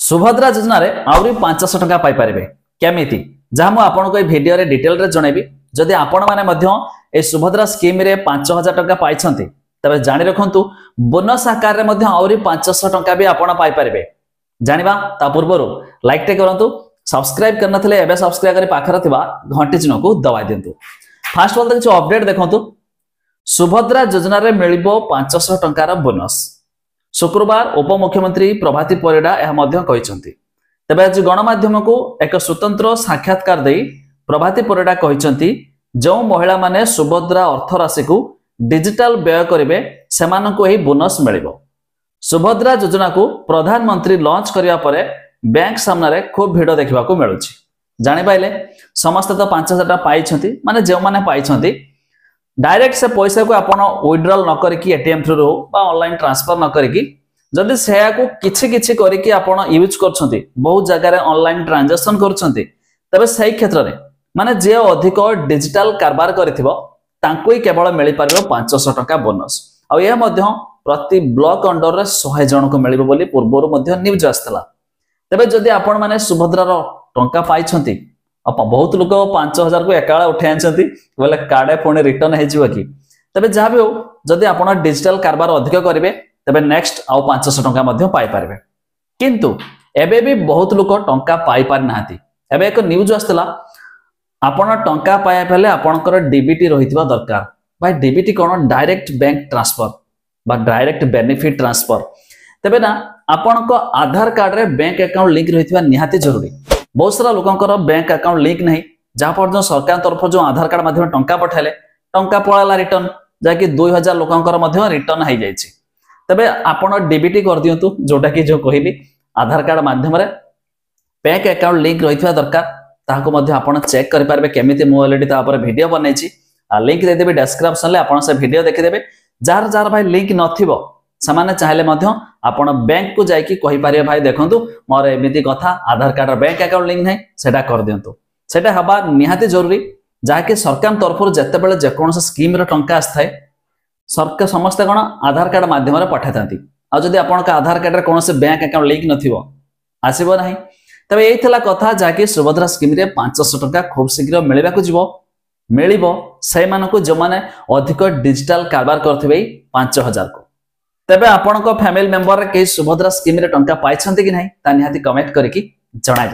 सुभद्रा योजना रे आउरी 500 टका पाई पारिबे केमिति जहा मु आपनको ए वीडियो रे डिटेल रे जणैबी। जदि आपण माने मध्य ए सुभद्रा स्कीम रे 5000 टका पाइछंती तबे जानि रखंतु बोनस आकार रे मध्य आउरी 500 टका भी आपण पाई पारिबे। जानिबा ता पूर्वरु लाइक टे करंतु, सब्सक्राइब करनथले एबे सब्सक्राइब करी पाखर थिबा घंटी चिन्ह को दबाइ देंतु। फास्ट ऑल किछ अपडेट देखंतु। सुभद्रा योजना रे मिलिबो 500 टका रा बोनस। शुक्रवार उपमुख्यमंत्री प्रभाती परिडा यह मध्य कहिसंती। तबे आज गणमाध्यम को एक स्वतंत्र साक्षात्कार दे प्रभाती परिडा कहिसंती जो महिला माने सुभद्रा अर्थ राशि को डिजिटल व्यय करिवे सेमाननको एही बोनस मिलिबो। सुभद्रा योजना को प्रधानमंत्री लॉन्च करिया परे बैंक सामने खूब भिड़ देखा मिलुछि। जानि पाइले समस्त तो 5000 टका पाइछंती, माने जे माने पाइछंती डायरेक्ट से पैसा को आपण विड्रॉल न करके एटीएम थ्रू बा ऑनलाइन ट्रांसफर न करके जदि सेया को किछि किछि करके आपण यूज करछंती, बहुत जगह रे ऑनलाइन ट्रांजैक्शन करछंती, तबे सही क्षेत्र रे माने जे अधिक डिजिटल कारबार करथिबो तांको ही केवल मिलि पारिबो 500 टका बोनस। आ यह मध्य प्रति ब्लॉक अंडर रे 100 जन को मिलिबो बोली पूर्वरु मध्य न्यूज आस्तला। तबे जदि आपण माने सुभद्रा रो टंका पाइछंती, बहुत लोग 5000 को एकाला उठे आनछंती बोले कार्ड पुणी रिटर्न हे जिवो कि, तबे जहा भी हो जदि आपण डिजिटल कारबार अधिक करिवे तबे नेक्स्ट आउ 500 टका मध्य पाई पारिबे। किंतु एबे भी बहुत लोग टंका पाई पारि नाहाती। एबे एक न्यूज आस्तला आपण टंका पाया पहले आपणकर डीबीटी रहितबा दरकार। भाई डीबीटी कोन डायरेक्ट बैंक ट्रांसफर बा डायरेक्ट बेनिफिट ट्रांसफर। तबे ना आपणको आधार कार्ड रे बैंक अकाउंट लिंक रहितबा निहाती जरूरी। बहुत सारा लोकंकर बैंक अकाउंट लिंक नहीं, जहाँ पर जो सरकार तरफ जो आधार कार्ड माध्यम टंका पठाइले टंका पळाला रिटर्न जाकि 2000 लोकंकर मध्य रिटर्न हो जाइछि। तबे आपण डीबीटी कर दियंतु, जोटा कि जो कहली आधार कार्ड माध्यम रे बैंक अकाउंट लिंक रहितबा दरकार। ताको मध्य आपण चेक करि पारबे केमिति। मु ऑलरेडी ता पर वीडियो बनैछि, आ लिंक दे देबे डिस्क्रिप्शन ले, आपण से वीडियो देखि देबे। जार जार भाई लिंक नथिबो समाने चाहले मध्य आपण बैंक को जाई कि कहि पारिबे भाई देखंतु मोर एमिति कथा आधार कार्ड बैंक अकाउंट लिंक नै, सेटा कर दियंतु। सेटा हबा निहाती जरूरी, जाके सरकार तरफ जते बेले जे कोन स्कीम रे टंका आस्थाय सरकार समस्त कोन आधार कार्ड माध्यम रे पठाइतांती। आ जदि आपण का आधार कार्ड रे कोन से बैंक अकाउंट लिंक नथिबो आसीबो नाही। तबे एई थला कथा जाके सुभद्रा स्कीम रे 500 टका खूब शीघ्र मिलिबा को जिवो मिलिबो से मानको जो माने अधिक डिजिटल कारबार करथिबे 5000 को। तबे आपनको फैमिली मेंबर रे के सुभद्रा स्कीम रे टंका पाइछंती कि नाही ता निहाती कमेंट करके जणाइ।